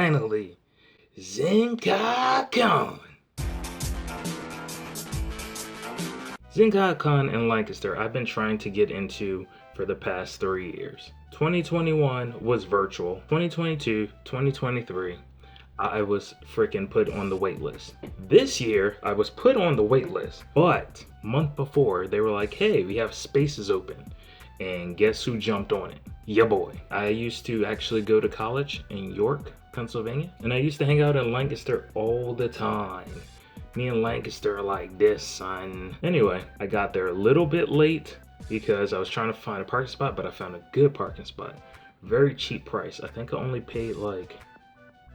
finally, Zenkaikon. Zenkaikon in Lancaster I've been trying to get into for the past 3 years. 2021 was virtual. 2022, 2023, I was freaking put on the wait list. This year, I was put on the wait list, but month before, they were like, hey, we have spaces open. And guess who jumped on it? Ya boy. I used to actually go to college in York, Pennsylvania, and I used to hang out in Lancaster all the time. Me and Lancaster are like this, son. Anyway, I got there a little bit late because I was trying to find a parking spot, but I found a good parking spot. Very cheap price. I think I only paid like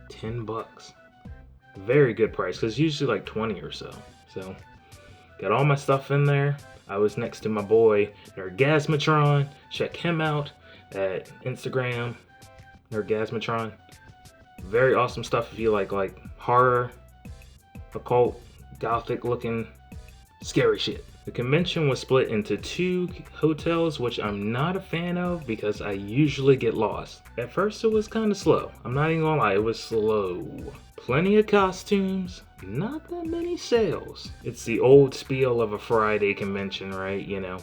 $10. Very good price, because it's usually like 20 or so. So, got all my stuff in there. I was next to my boy, Nergasmatron. Check him out at Instagram, Nergasmatron. Very awesome stuff if you like horror, occult, gothic looking, scary shit. The convention was split into 2 hotels, which I'm not a fan of because I usually get lost. At first it was kind of slow. I'm not even gonna lie, it was slow. Plenty of costumes, not that many sales. It's the old spiel of a Friday convention, right? You know.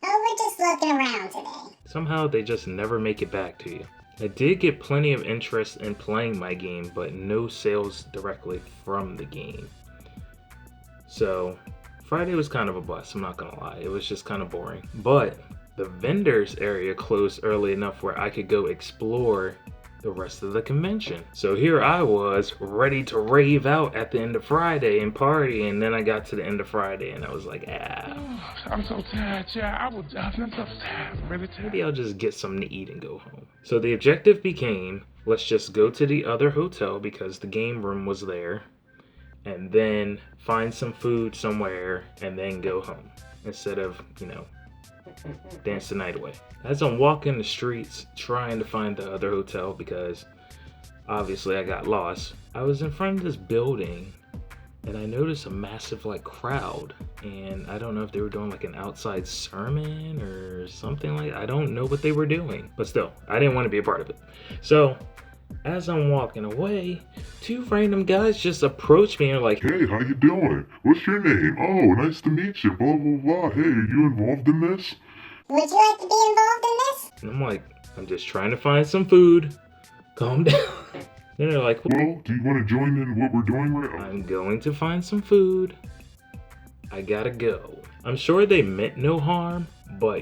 Oh, we're just looking around today. Somehow they just never make it back to you. I did get plenty of interest in playing my game, but no sales directly from the game. So, Friday was kind of a bust, I'm not gonna lie. It was just kind of boring. But the vendors area closed early enough where I could go explore the rest of the convention. So here I was, ready to rave out at the end of Friday and party, and then I got to the end of Friday and I was like, I'm so tired, yeah. I'm so tired. I'm really tired. Maybe I'll just get something to eat and go home. So the objective became, let's just go to the other hotel because the game room was there, and then find some food somewhere and then go home instead of, dance the night away. As I'm walking the streets trying to find the other hotel because obviously I got lost, I was in front of this building and I noticed a massive crowd, and I don't know if they were doing an outside sermon or something I don't know what they were doing, but still, I didn't want to be a part of it. So as I'm walking away, 2 random guys just approach me and are like, hey, how you doing? What's your name? Oh, nice to meet you, blah, blah, blah. Hey, are you involved in this? Would you like to be involved in this? and I'm like, I'm just trying to find some food. Calm down. Then they're like, well, do you want to join in what we're doing right now? I'm going to find some food. I gotta go. I'm sure they meant no harm, but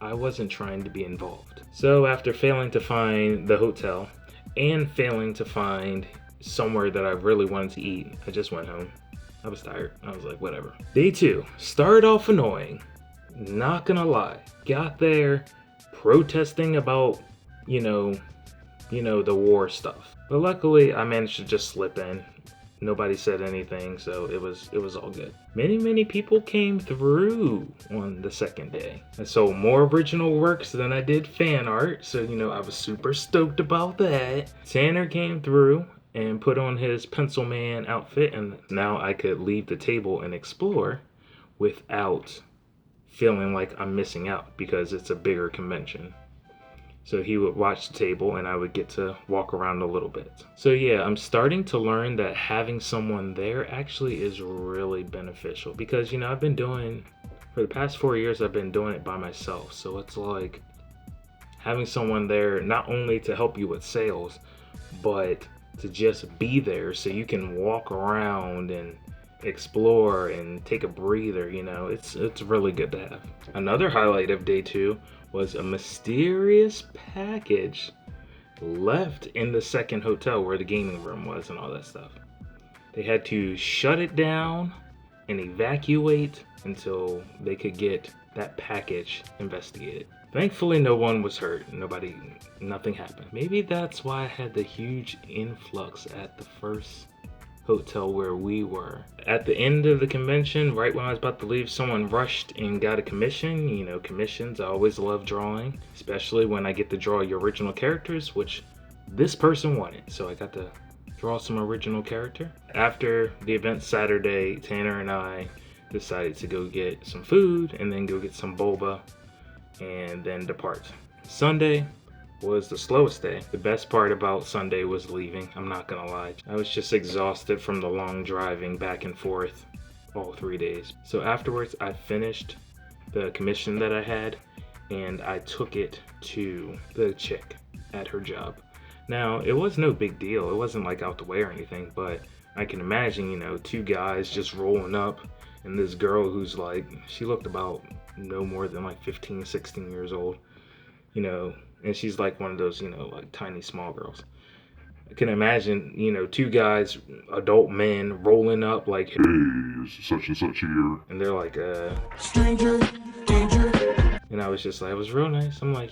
I wasn't trying to be involved. So after failing to find the hotel and failing to find somewhere that I really wanted to eat, I just went home. I was tired. I was like, whatever. Day 2 started off annoying. Not gonna lie. Got there protesting about, the war stuff. But luckily I managed to just slip in. Nobody said anything, so it was all good. Many people came through on the second day. I sold more original works than I did fan art, so I was super stoked about that. Tanner came through and put on his Pencil Man outfit, and now I could leave the table and explore without feeling like I'm missing out because it's a bigger convention. So he would watch the table and I would get to walk around a little bit. So yeah, I'm starting to learn that having someone there actually is really beneficial because, I've been doing, for the past 4 years, I've been doing it by myself. So it's like having someone there not only to help you with sales, but to just be there so you can walk around and explore and take a breather. It's really good to have. Another highlight of day 2 was a mysterious package left in the second hotel where the gaming room was and all that stuff. They had to shut it down and evacuate until they could get that package investigated. Thankfully, no one was hurt. Nothing happened. Maybe that's why I had the huge influx at the first hotel where we were. At the end of the convention, right when I was about to leave, someone rushed and got a commission. Commissions, I always love drawing, especially when I get to draw your original characters, which this person wanted. So I got to draw some original character. After the event Saturday, Tanner and I decided to go get some food and then go get some boba and then depart. Sunday, was the slowest day. The best part about Sunday was leaving, I'm not gonna lie. I was just exhausted from the long driving back and forth all 3 days. So afterwards, I finished the commission that I had, and I took it to the chick at her job. Now, it was no big deal. It wasn't like out the way or anything, but I can imagine, you know, two guys just rolling up and this girl who's like, she looked about no more than like 15, 16 years old, you know, and she's like one of those, you know, like tiny small girls. I can imagine, you know, two guys, adult men, rolling up like, Hey, is such and such here? and they're like, Stranger, danger. and I was just like, it was real nice. I'm like,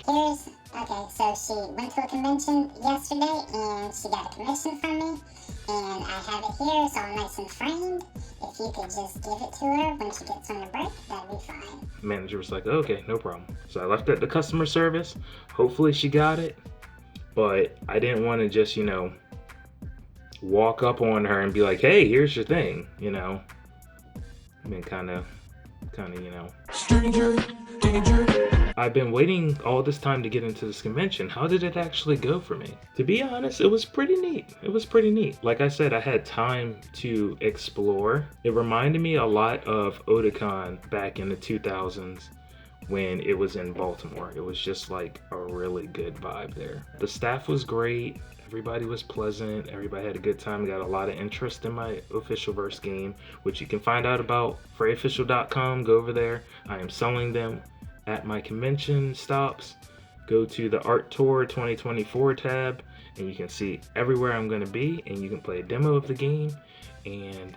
Okay, so she went to a convention yesterday and she got a commission from me. And I have it here, so I'm nice and framed. If you could just give it to her when she gets on the break, that'd be fine. manager was like, okay, no problem. So I left it at the customer service. Hopefully she got it. But I didn't want to just, you know, walk up on her and be like, hey, here's your thing, you know. I mean, kind of, you know. Stranger, danger. I've been waiting all this time to get into this convention. How did it actually go for me? To be honest, it was pretty neat. It was pretty neat. Like I said, I had time to explore. It reminded me a lot of Otakon back in the 2000s when it was in Baltimore. It was just like a really good vibe there. The staff was great. Everybody was pleasant. Everybody had a good time. Got a lot of interest in my official verse game, which you can find out about frayofficial.com. Go over there. I am selling them at my convention stops. Go to the Art Tour 2024 tab and you can see everywhere I'm going to be, and you can play a demo of the game. And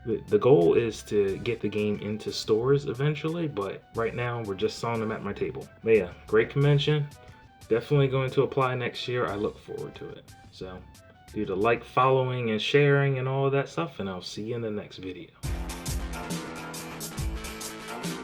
the goal is to get the game into stores eventually, but right now we're just selling them at my table. But yeah, great convention. Definitely going to apply next year. I look forward to it. So do the like, following, and sharing and all of that stuff, and I'll see you in the next video.